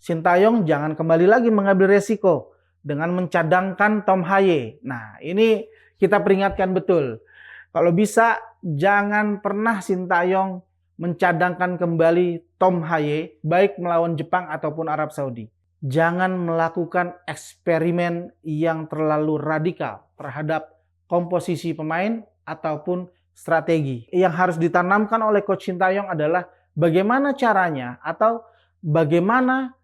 Sintayong jangan kembali lagi mengambil resiko dengan mencadangkan Tom Haye. Nah, ini kita peringatkan betul. Kalau bisa, jangan pernah Sintayong mencadangkan kembali Tom Haye, baik melawan Jepang ataupun Arab Saudi. Jangan melakukan eksperimen yang terlalu radikal terhadap komposisi pemain ataupun strategi. Yang harus ditanamkan oleh Coach Sintayong adalah bagaimana caranya atau bagaimana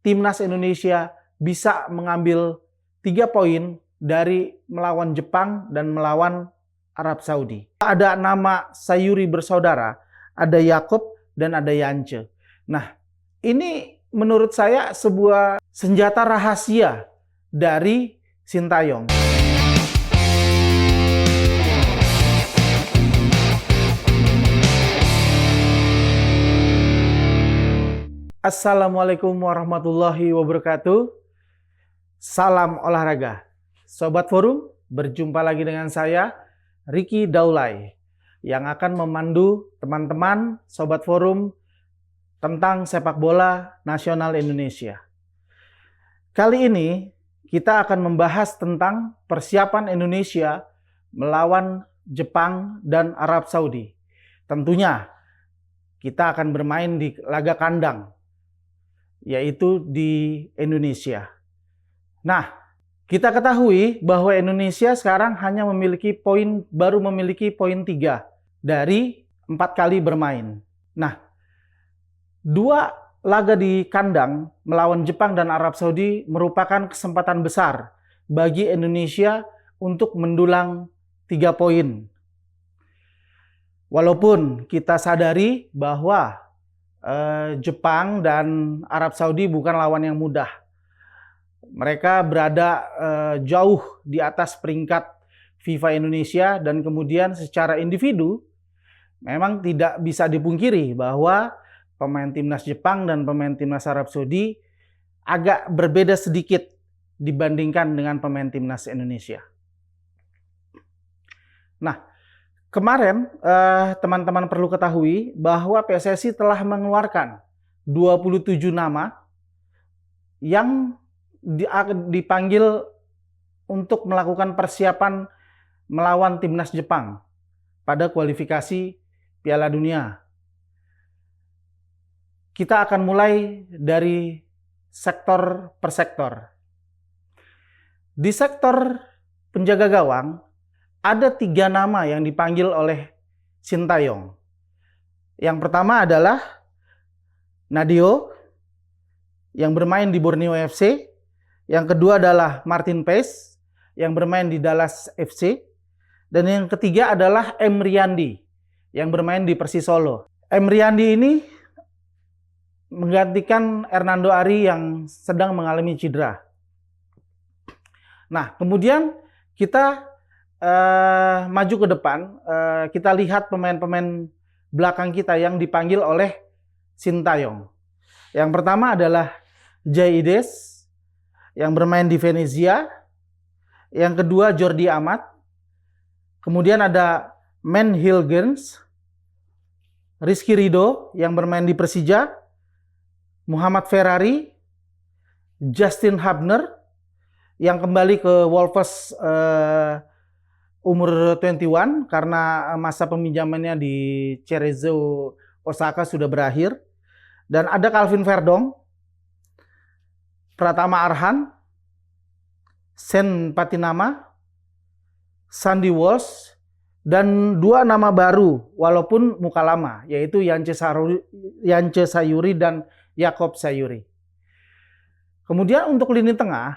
Timnas Indonesia bisa mengambil 3 poin dari melawan Jepang dan melawan Arab Saudi. Ada nama Sayuri bersaudara, ada Yakob dan ada Yance. Nah, ini menurut saya sebuah senjata rahasia dari Sintayong. Assalamualaikum warahmatullahi wabarakatuh. Salam olahraga. Sobat Forum, berjumpa lagi dengan saya, Ricky Daulay, yang akan memandu teman-teman Sobat Forum tentang sepak bola nasional Indonesia. Kali ini kita akan membahas tentang persiapan Indonesia melawan Jepang dan Arab Saudi. Tentunya kita akan bermain di laga kandang, yaitu di Indonesia. Nah, kita ketahui bahwa Indonesia sekarang hanya baru memiliki poin 3 dari 4 kali bermain. Nah, 2 laga di kandang melawan Jepang dan Arab Saudi merupakan kesempatan besar bagi Indonesia untuk mendulang 3 poin. Walaupun kita sadari bahwa Jepang dan Arab Saudi bukan lawan yang mudah. Mereka berada jauh di atas peringkat FIFA Indonesia, dan kemudian secara individu memang tidak bisa dipungkiri bahwa pemain timnas Jepang dan pemain timnas Arab Saudi agak berbeda sedikit dibandingkan dengan pemain timnas Indonesia. Nah, kemarin teman-teman perlu ketahui bahwa PSSI telah mengeluarkan 27 nama yang dipanggil untuk melakukan persiapan melawan timnas Jepang pada kualifikasi Piala Dunia. Kita akan mulai dari sektor per sektor. Di sektor penjaga gawang, ada 3 nama yang dipanggil oleh Sintayong. Yang pertama adalah Nadeo yang bermain di Borneo FC. Yang kedua adalah Martin Paes yang bermain di Dallas FC. Dan yang ketiga adalah M. Riyandi yang bermain di Persis Solo. M. Riyandi ini menggantikan Hernando Ari yang sedang mengalami cedera. Nah, kemudian kita maju ke depan, kita lihat pemain-pemain belakang kita yang dipanggil oleh Sintayong. Yang pertama adalah Jay Ides yang bermain di Venezia. Yang kedua Jordi Amat. Kemudian ada Men Hilgens, Rizky Ridho yang bermain di Persija, Muhammad Ferrari, Justin Hubner yang kembali ke Wolves umur 21 karena masa peminjamannya di Cerezo Osaka sudah berakhir. Dan ada Calvin Verdong, Pratama Arhan, Sen Patinama, Sandy Walsh, dan 2 nama baru walaupun muka lama, yaitu Yance Sayuri dan Yakob Sayuri. Kemudian untuk lini tengah,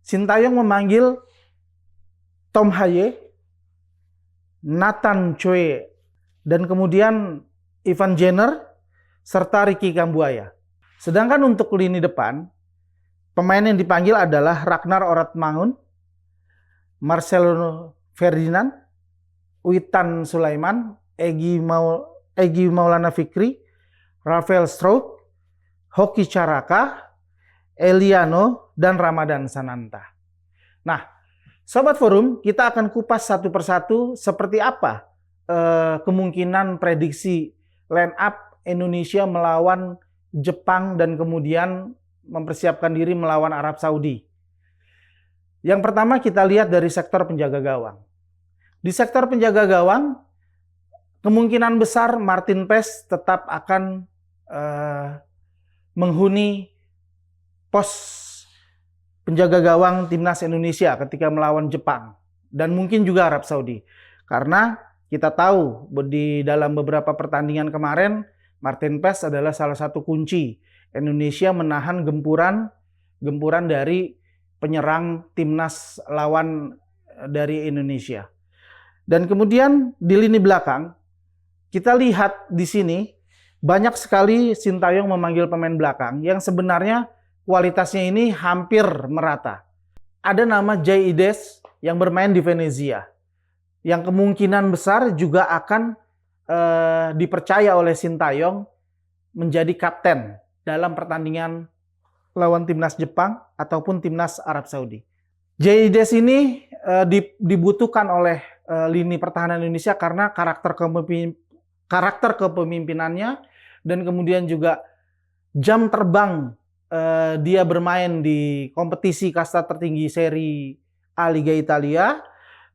Sintayong memanggil Tom Haye, Nathan Choi, dan kemudian Ivan Jenner, serta Ricky Kambuaya. Sedangkan untuk lini depan, pemain yang dipanggil adalah Ragnar Oratmangun, Marcelo Ferdinand, Witan Sulaiman, Egy Maulana Fikri, Rafael Strauch, Hoki Caraka, Eliano, dan Ramadan Sananta. Nah, Sobat Forum, kita akan kupas satu persatu seperti apa kemungkinan prediksi line up Indonesia melawan Jepang dan kemudian mempersiapkan diri melawan Arab Saudi. Yang pertama kita lihat dari sektor penjaga gawang. Di sektor penjaga gawang, kemungkinan besar Martin Paes tetap akan menghuni pos penjaga gawang timnas Indonesia ketika melawan Jepang dan mungkin juga Arab Saudi. Karena kita tahu di dalam beberapa pertandingan kemarin Martin Paes adalah salah satu kunci Indonesia menahan gempuran dari penyerang timnas lawan dari Indonesia. Dan kemudian di lini belakang kita lihat di sini banyak sekali Sintayong memanggil pemain belakang yang sebenarnya kualitasnya ini hampir merata. Ada nama Jay Ides yang bermain di Venezia, yang kemungkinan besar juga akan dipercaya oleh Sintayong menjadi kapten dalam pertandingan lawan timnas Jepang ataupun timnas Arab Saudi. Jay Ides ini dibutuhkan oleh lini pertahanan Indonesia karena karakter kepemimpinannya dan kemudian juga jam terbang dia bermain di kompetisi kasta tertinggi Serie A Liga Italia,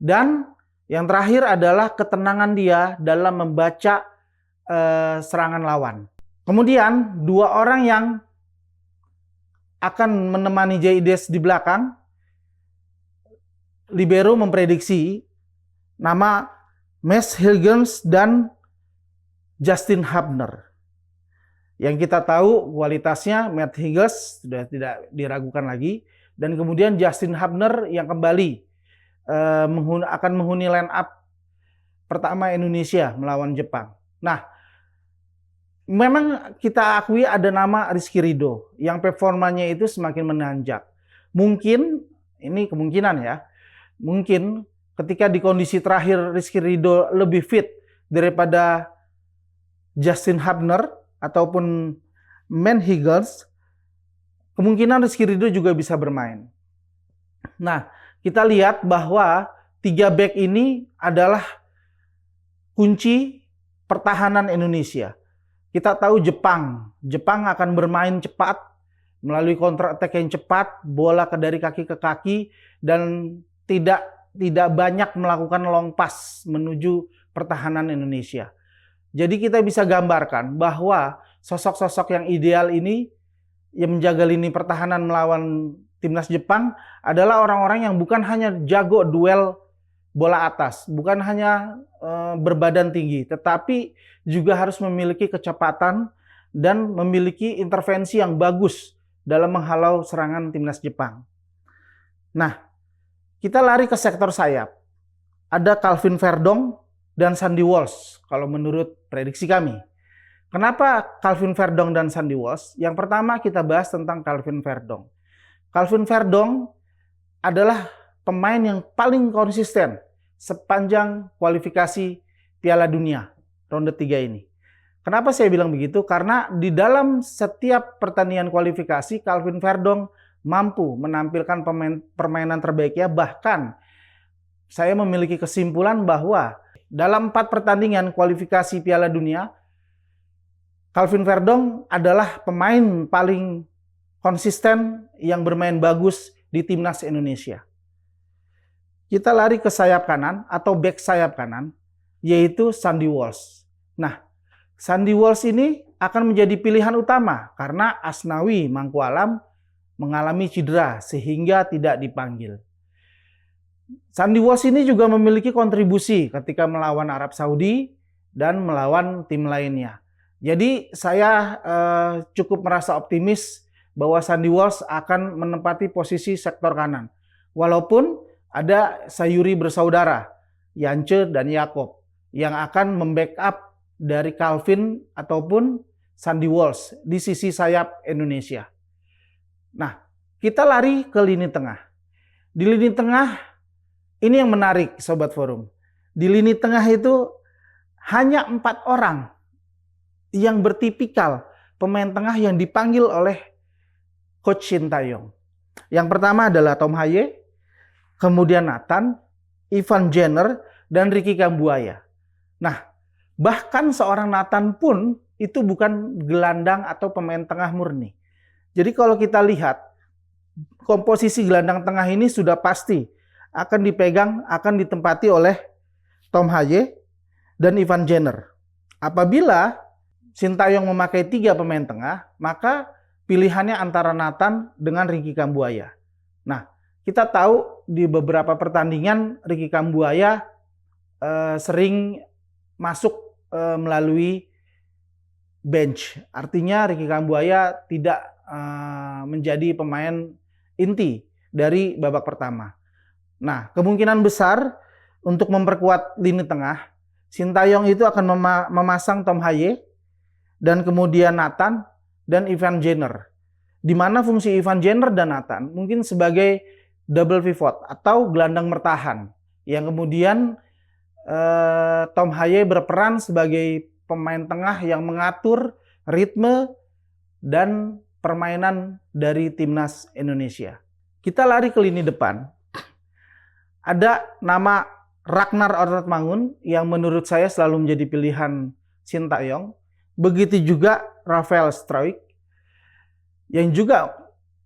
dan yang terakhir adalah ketenangan dia dalam membaca serangan lawan. Kemudian dua orang yang akan menemani Jay Ides di belakang, libero memprediksi nama Mads Hummels dan Justin Hubner. Yang kita tahu kualitasnya Mads Hummels sudah tidak diragukan lagi, dan kemudian Justin Hubner yang kembali akan menghuni line up pertama Indonesia melawan Jepang. Nah, memang kita akui ada nama Rizky Ridho yang performanya itu semakin menanjak. Mungkin, ini kemungkinan ya, mungkin ketika di kondisi terakhir Rizky Ridho lebih fit daripada Justin Hubner ataupun Mads Hummels, kemungkinan Rizky Ridho juga bisa bermain. Nah, kita lihat bahwa 3 back ini adalah kunci pertahanan Indonesia. Kita tahu Jepang akan bermain cepat melalui counter attack yang cepat, bola dari kaki ke kaki, dan tidak banyak melakukan long pass menuju pertahanan Indonesia. Jadi kita bisa gambarkan bahwa sosok-sosok yang ideal ini yang menjaga lini pertahanan melawan timnas Jepang adalah orang-orang yang bukan hanya jago duel bola atas, bukan hanya berbadan tinggi, tetapi juga harus memiliki kecepatan dan memiliki intervensi yang bagus dalam menghalau serangan timnas Jepang. Nah, kita lari ke sektor sayap. Ada Calvin Verdong dan Sandy Walsh kalau menurut prediksi kami. Kenapa Calvin Verdong dan Sandy Walsh? Yang pertama kita bahas tentang Calvin Verdong. Calvin Verdong adalah pemain yang paling konsisten sepanjang kualifikasi Piala Dunia ronde 3 ini. Kenapa saya bilang begitu? Karena di dalam setiap pertandingan kualifikasi Calvin Verdong mampu menampilkan permainan terbaiknya. Bahkan saya memiliki kesimpulan bahwa dalam 4 pertandingan kualifikasi Piala Dunia, Calvin Verdong adalah pemain paling konsisten yang bermain bagus di timnas Indonesia. Kita lari ke sayap kanan atau back sayap kanan, yaitu Sandy Walsh. Nah, Sandy Walsh ini akan menjadi pilihan utama karena Asnawi Mangkualam mengalami cedera sehingga tidak dipanggil. Sandy Walsh ini juga memiliki kontribusi ketika melawan Arab Saudi dan melawan tim lainnya. Jadi saya cukup merasa optimis bahwa Sandy Walsh akan menempati posisi sektor kanan. Walaupun ada Sayuri bersaudara, Yance dan Yakob, yang akan membackup dari Calvin ataupun Sandy Walsh di sisi sayap Indonesia. Nah, kita lari ke lini tengah. Di lini tengah, ini yang menarik Sobat Forum. Di lini tengah itu hanya 4 orang yang bertipikal pemain tengah yang dipanggil oleh Coach Sintayong. Yang pertama adalah Tom Haye, kemudian Nathan, Ivan Jenner, dan Ricky Kambuaya. Nah, bahkan seorang Nathan pun itu bukan gelandang atau pemain tengah murni. Jadi kalau kita lihat, komposisi gelandang tengah ini sudah pasti akan dipegang, akan ditempati oleh Tom Haye dan Ivan Jenner. Apabila Sintayong memakai 3 pemain tengah, maka pilihannya antara Nathan dengan Ricky Kambuaya. Nah, kita tahu di beberapa pertandingan Ricky Kambuaya sering masuk melalui bench. Artinya Ricky Kambuaya tidak menjadi pemain inti dari babak pertama. Nah, kemungkinan besar untuk memperkuat lini tengah, Sintayong itu akan memasang Tom Haye dan kemudian Nathan dan Ivan Jenner. Di mana fungsi Ivan Jenner dan Nathan mungkin sebagai double pivot atau gelandang bertahan, yang kemudian Tom Haye berperan sebagai pemain tengah yang mengatur ritme dan permainan dari timnas Indonesia. Kita lari ke lini depan. Ada nama Ragnar Ornatmangun yang menurut saya selalu menjadi pilihan Sintayong. Begitu juga Rafael Struijk yang juga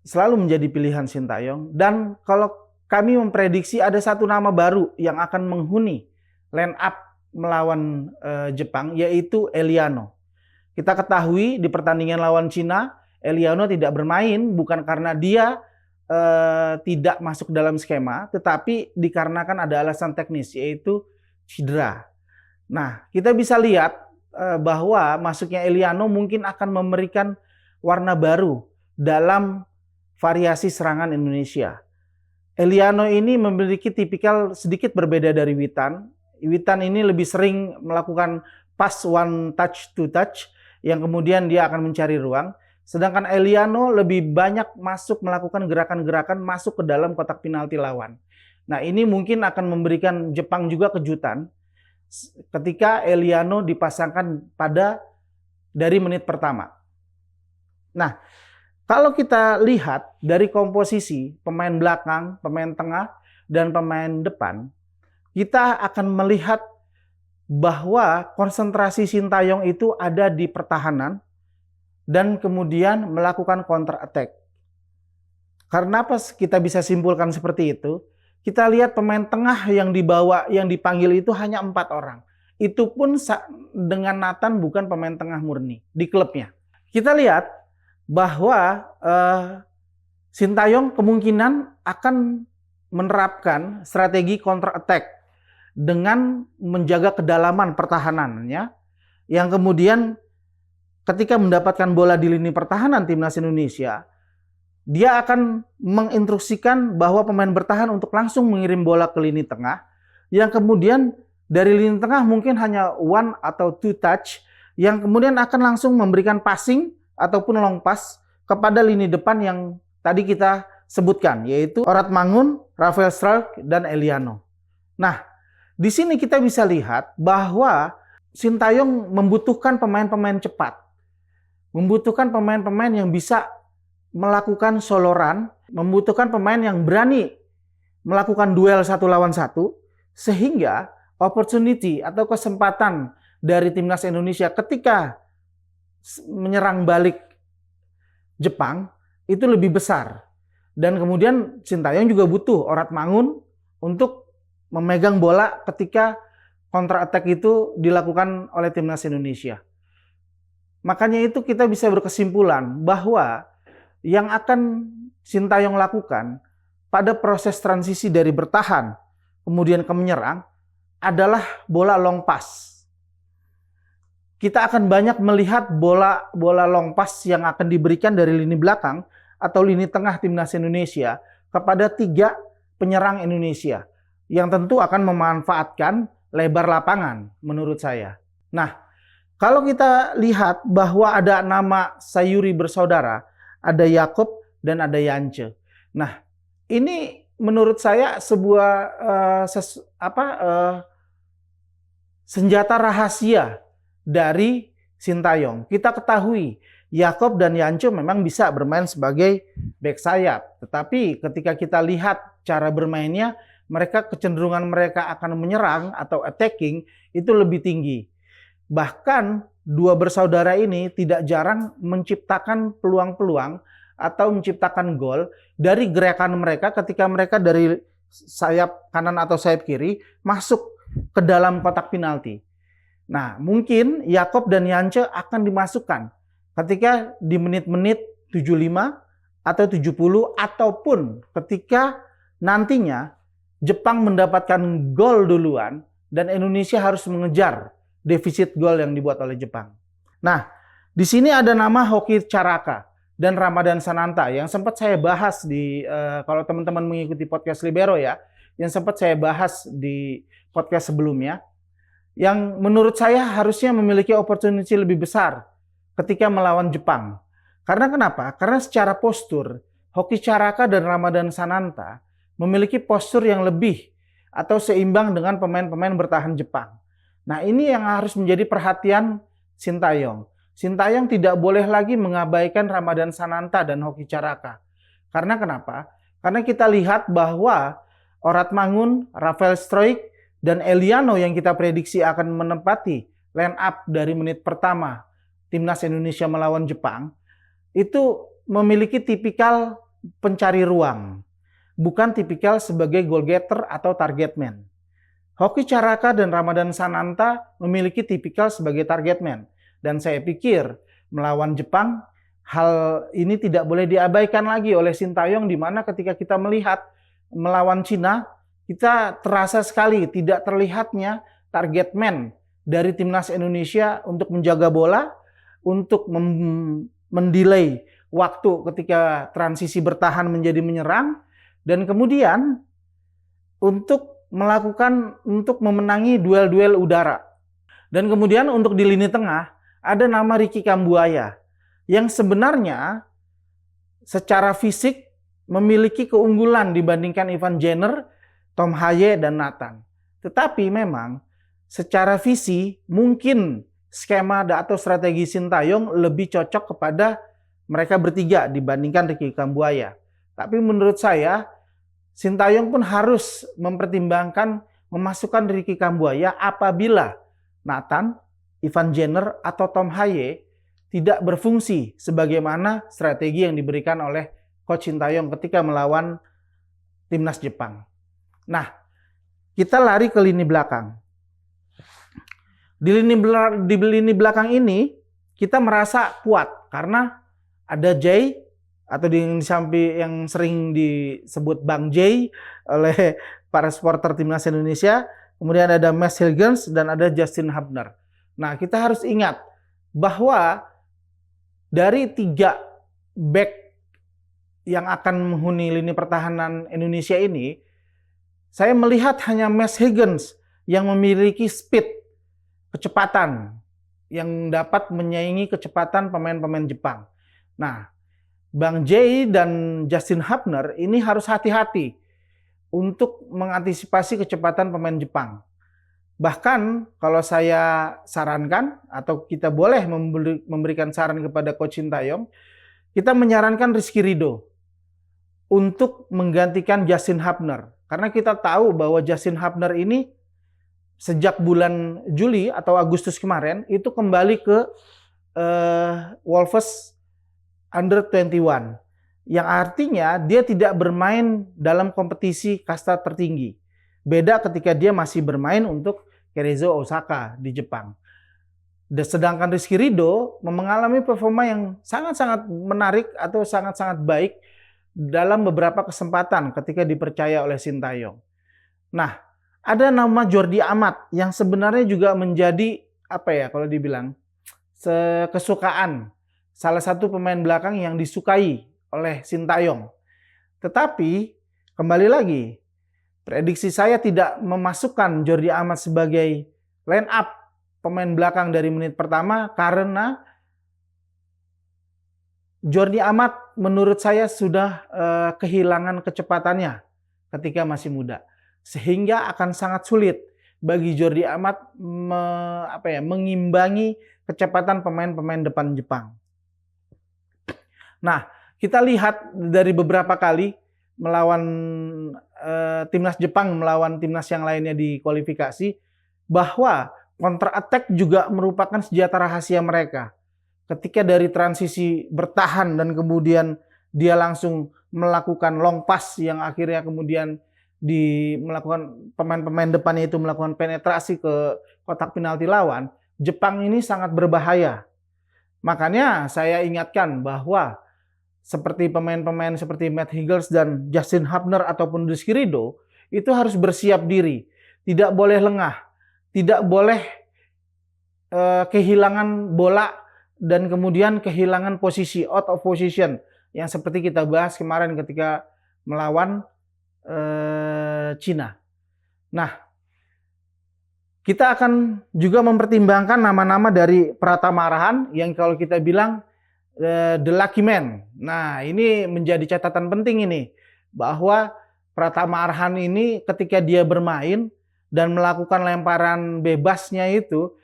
selalu menjadi pilihan Sintayong. Dan kalau kami memprediksi ada satu nama baru yang akan menghuni line up melawan Jepang, yaitu Eliano. Kita ketahui di pertandingan lawan Cina, Eliano tidak bermain bukan karena dia tidak masuk dalam skema, tetapi dikarenakan ada alasan teknis, yaitu cedera. Nah, kita bisa lihat bahwa masuknya Eliano mungkin akan memberikan warna baru dalam variasi serangan Indonesia. Eliano ini memiliki tipikal sedikit berbeda dari Witan. Witan ini lebih sering melakukan pass one touch to touch, yang kemudian dia akan mencari ruang. Sedangkan Eliano lebih banyak melakukan gerakan-gerakan masuk ke dalam kotak penalti lawan. Nah, ini mungkin akan memberikan Jepang juga kejutan ketika Eliano dipasangkan dari menit pertama. Nah, kalau kita lihat dari komposisi pemain belakang, pemain tengah, dan pemain depan, kita akan melihat bahwa konsentrasi Sintayong itu ada di pertahanan dan kemudian melakukan counter attack. Karena apa kita bisa simpulkan seperti itu? Kita lihat pemain tengah yang dipanggil itu hanya 4 orang. Itu pun dengan Nathan bukan pemain tengah murni di klubnya. Kita lihat bahwa Sintayong kemungkinan akan menerapkan strategi counter attack dengan menjaga kedalaman pertahanannya, yang kemudian ketika mendapatkan bola di lini pertahanan timnas Indonesia, dia akan menginstruksikan bahwa pemain bertahan untuk langsung mengirim bola ke lini tengah, yang kemudian dari lini tengah mungkin hanya 1 atau 2 touch, yang kemudian akan langsung memberikan passing ataupun long pass kepada lini depan yang tadi kita sebutkan, yaitu Ornatmangun, Rafael Struijk, dan Eliano. Nah, di sini kita bisa lihat bahwa Sintayong membutuhkan pemain-pemain cepat. Membutuhkan pemain-pemain yang bisa melakukan soloran, membutuhkan pemain yang berani melakukan duel 1 lawan 1, sehingga opportunity atau kesempatan dari timnas Indonesia ketika menyerang balik Jepang itu lebih besar. Dan kemudian Sintayong juga butuh Ornatmangun untuk memegang bola ketika counter attack itu dilakukan oleh timnas Indonesia. Makanya itu kita bisa berkesimpulan bahwa yang akan Sintayong lakukan pada proses transisi dari bertahan kemudian ke menyerang adalah bola long pass. Kita akan banyak melihat bola long pass yang akan diberikan dari lini belakang atau lini tengah timnas Indonesia kepada 3 penyerang Indonesia, yang tentu akan memanfaatkan lebar lapangan menurut saya. Nah, kalau kita lihat bahwa ada nama Sayuri bersaudara, ada Yakob dan ada Yance. Nah, ini menurut saya sebuah senjata rahasia dari Sintayong. Kita ketahui Yakob dan Yance memang bisa bermain sebagai bek sayap, tetapi ketika kita lihat cara bermainnya, kecenderungan mereka akan menyerang atau attacking itu lebih tinggi. Bahkan 2 bersaudara ini tidak jarang menciptakan peluang-peluang atau menciptakan gol dari gerakan mereka ketika mereka dari sayap kanan atau sayap kiri masuk ke dalam kotak penalti. Nah, mungkin Yakob dan Yance akan dimasukkan ketika di menit-menit 75 atau 70 ataupun ketika nantinya Jepang mendapatkan gol duluan dan Indonesia harus mengejar defisit gol yang dibuat oleh Jepang. Nah, di sini ada nama Hoki Caraka dan Ramadan Sananta yang sempat saya bahas di kalau teman-teman mengikuti podcast Libero ya, yang sempat saya bahas di podcast sebelumnya, yang menurut saya harusnya memiliki opportunity lebih besar ketika melawan Jepang. Karena kenapa? Karena secara postur, Hoki Caraka dan Ramadan Sananta memiliki postur yang lebih atau seimbang dengan pemain-pemain bertahan Jepang. Nah, ini yang harus menjadi perhatian Sintayong. Sintayong tidak boleh lagi mengabaikan Ramadan Sananta dan Hoki Caraka. Karena kenapa? Karena kita lihat bahwa Orat Mangun, Rafael Struijk, dan Eliano yang kita prediksi akan menempati line up dari menit pertama Timnas Indonesia melawan Jepang, itu memiliki tipikal pencari ruang, bukan tipikal sebagai goal getter atau target man. Hoki Caraka dan Ramadan Sananta memiliki tipikal sebagai target man. Dan saya pikir melawan Jepang, hal ini tidak boleh diabaikan lagi oleh Sintayong, di mana ketika kita melihat melawan Cina, kita terasa sekali tidak terlihatnya target man dari Timnas Indonesia untuk menjaga bola, untuk mendelay waktu ketika transisi bertahan menjadi menyerang, dan kemudian untuk memenangi duel-duel udara. Dan kemudian untuk di lini tengah ada nama Ricky Kambuaya yang sebenarnya secara fisik memiliki keunggulan dibandingkan Ivan Jenner, Tom Haye, dan Nathan. Tetapi memang secara visi mungkin skema atau strategi Sintayong lebih cocok kepada mereka bertiga dibandingkan Ricky Kambuaya. Tapi menurut saya Sintayong pun harus mempertimbangkan memasukkan Ricky Kambuaya apabila Nathan, Ivan Jenner, atau Tom Haye tidak berfungsi sebagaimana strategi yang diberikan oleh Coach Sintayong ketika melawan Timnas Jepang. Nah, kita lari ke lini belakang. Di lini belakang ini kita merasa kuat karena ada Jay atau di samping yang sering disebut Bang Jay oleh para supporter Timnas Indonesia. Kemudian ada Max Hilgens dan ada Justin Hubner. Nah, kita harus ingat bahwa dari 3 back yang akan menghuni lini pertahanan Indonesia ini, saya melihat hanya Max Hilgens yang memiliki speed, kecepatan, yang dapat menyaingi kecepatan pemain-pemain Jepang. Nah, Bang Jay dan Justin Hubner ini harus hati-hati untuk mengantisipasi kecepatan pemain Jepang. Bahkan kalau saya sarankan atau kita boleh memberikan saran kepada Coach Sintayong, kita menyarankan Rizky Ridho untuk menggantikan Justin Hubner. Karena kita tahu bahwa Justin Hubner ini sejak bulan Juli atau Agustus kemarin itu kembali ke Wolves Under 21. Yang artinya dia tidak bermain dalam kompetisi kasta tertinggi. Beda ketika dia masih bermain untuk Cerezo Osaka di Jepang. Sedangkan Rizky Ridho mengalami performa yang sangat-sangat menarik atau sangat-sangat baik dalam beberapa kesempatan ketika dipercaya oleh Sintayong. Nah, ada nama Jordi Amat yang sebenarnya juga menjadi kalau dibilang kesukaan, salah satu pemain belakang yang disukai oleh Sintayong. Tetapi kembali lagi, prediksi saya tidak memasukkan Jordi Amat sebagai line up pemain belakang dari menit pertama karena Jordi Amat menurut saya sudah kehilangan kecepatannya ketika masih muda. Sehingga akan sangat sulit bagi Jordi Amat mengimbangi kecepatan pemain-pemain depan Jepang. Nah, kita lihat dari beberapa kali melawan timnas Jepang, melawan timnas yang lainnya di kualifikasi, bahwa counter attack juga merupakan senjata rahasia mereka. Ketika dari transisi bertahan dan kemudian dia langsung melakukan long pass yang akhirnya kemudian melakukan pemain-pemain depannya itu melakukan penetrasi ke kotak penalti lawan, Jepang ini sangat berbahaya. Makanya saya ingatkan bahwa seperti pemain-pemain seperti Matt Higgins dan Justin Hubner ataupun Rizky Ridho itu harus bersiap diri, tidak boleh lengah, tidak boleh kehilangan bola dan kemudian kehilangan posisi, out of position yang seperti kita bahas kemarin ketika melawan Cina. Nah, kita akan juga mempertimbangkan nama-nama dari Pratama Arhan yang kalau kita bilang the lucky man. Nah, ini menjadi catatan penting ini bahwa Pratama Arhan ini ketika dia bermain dan melakukan lemparan bebasnya itu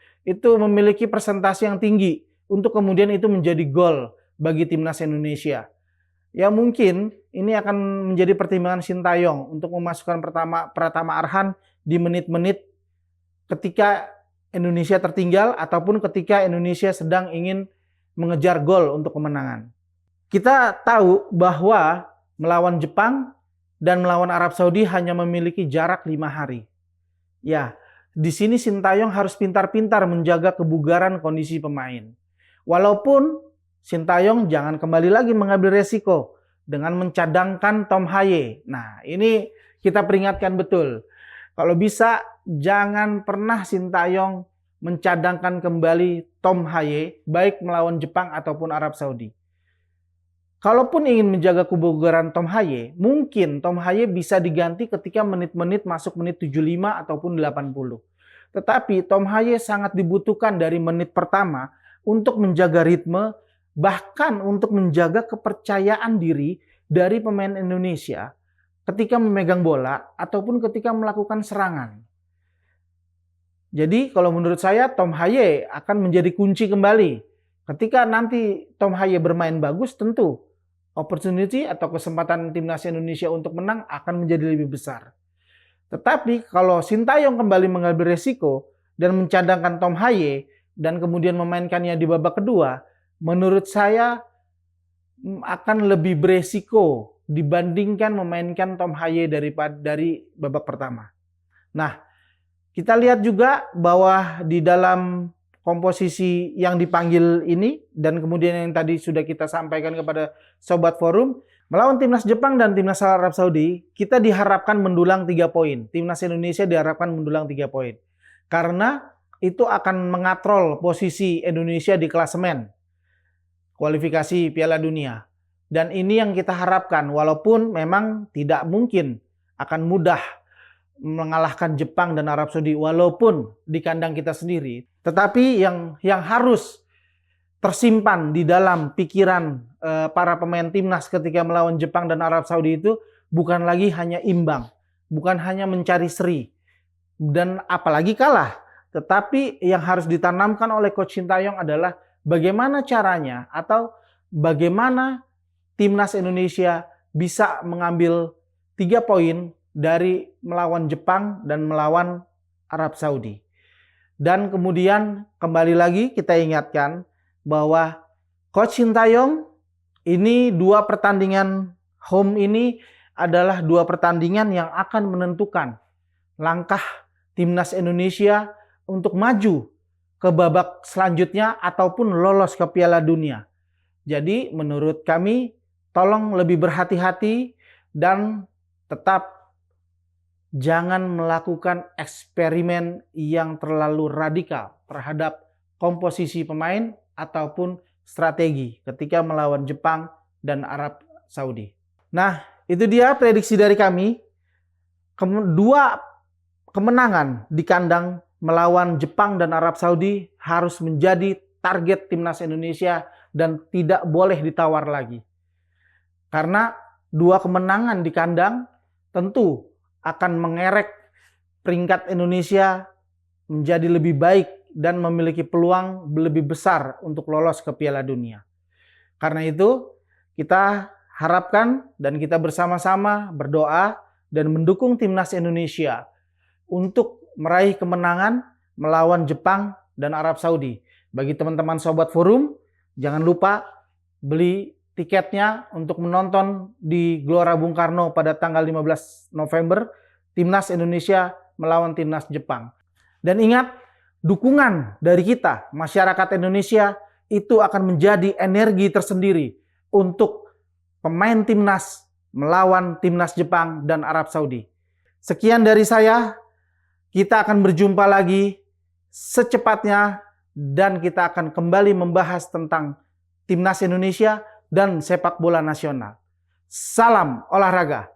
memiliki persentase yang tinggi untuk kemudian itu menjadi gol bagi timnas Indonesia. Ya mungkin ini akan menjadi pertimbangan Sintayong untuk memasukkan Pratama Arhan di menit-menit ketika Indonesia tertinggal ataupun ketika Indonesia sedang ingin mengejar gol untuk kemenangan. Kita tahu bahwa melawan Jepang dan melawan Arab Saudi hanya memiliki jarak 5 hari. Ya, di sini Sintayong harus pintar-pintar menjaga kebugaran kondisi pemain. Walaupun Sintayong jangan kembali lagi mengambil resiko dengan mencadangkan Tom Haye. Nah, ini kita peringatkan betul. Kalau bisa, jangan pernah Sintayong mencadangkan kembali Tom Haye, baik melawan Jepang ataupun Arab Saudi. Kalaupun ingin menjaga kebugaran Tom Haye, mungkin Tom Haye bisa diganti ketika menit-menit masuk menit 75 ataupun 80. Tetapi Tom Haye sangat dibutuhkan dari menit pertama untuk menjaga ritme, bahkan untuk menjaga kepercayaan diri dari pemain Indonesia ketika memegang bola ataupun ketika melakukan serangan. Jadi kalau menurut saya Tom Haye akan menjadi kunci kembali. Ketika nanti Tom Haye bermain bagus, tentu opportunity atau kesempatan timnas Indonesia untuk menang akan menjadi lebih besar. Tetapi kalau Sintayong kembali mengambil resiko dan mencadangkan Tom Haye dan kemudian memainkannya di babak kedua, menurut saya akan lebih beresiko dibandingkan memainkan Tom Haye dari babak pertama. Nah, kita lihat juga bahwa di dalam komposisi yang dipanggil ini dan kemudian yang tadi sudah kita sampaikan kepada Sobat Forum, melawan timnas Jepang dan timnas Arab Saudi, kita diharapkan mendulang 3 poin. Timnas Indonesia diharapkan mendulang 3 poin. Karena itu akan mengatrol posisi Indonesia di klasemen kualifikasi Piala Dunia. Dan ini yang kita harapkan, walaupun memang tidak mungkin akan mudah mengalahkan Jepang dan Arab Saudi walaupun di kandang kita sendiri. Tetapi yang harus tersimpan di dalam pikiran para pemain timnas ketika melawan Jepang dan Arab Saudi itu bukan lagi hanya imbang, bukan hanya mencari seri dan apalagi kalah. Tetapi yang harus ditanamkan oleh Coach Sintayong adalah bagaimana caranya atau bagaimana timnas Indonesia bisa mengambil 3 poin dari melawan Jepang dan melawan Arab Saudi. Dan kemudian kembali lagi kita ingatkan bahwa Coach Sintayong ini 2 pertandingan home ini adalah 2 pertandingan yang akan menentukan langkah timnas Indonesia untuk maju ke babak selanjutnya ataupun lolos ke Piala Dunia. Jadi menurut kami tolong lebih berhati-hati dan tetap jangan melakukan eksperimen yang terlalu radikal terhadap komposisi pemain ataupun strategi ketika melawan Jepang dan Arab Saudi. Nah, itu dia prediksi dari kami. 2 kemenangan di kandang melawan Jepang dan Arab Saudi harus menjadi target timnas Indonesia dan tidak boleh ditawar lagi. Karena 2 kemenangan di kandang tentu akan mengerek peringkat Indonesia menjadi lebih baik dan memiliki peluang lebih besar untuk lolos ke Piala Dunia. Karena itu, kita harapkan dan kita bersama-sama berdoa dan mendukung timnas Indonesia untuk meraih kemenangan melawan Jepang dan Arab Saudi. Bagi teman-teman Sobat Forum, jangan lupa beli tiketnya untuk menonton di Gelora Bung Karno pada tanggal 15 November, Timnas Indonesia melawan Timnas Jepang. Dan ingat, dukungan dari kita, masyarakat Indonesia, itu akan menjadi energi tersendiri untuk pemain Timnas melawan Timnas Jepang dan Arab Saudi. Sekian dari saya, kita akan berjumpa lagi secepatnya dan kita akan kembali membahas tentang Timnas Indonesia dan sepak bola nasional. Salam olahraga.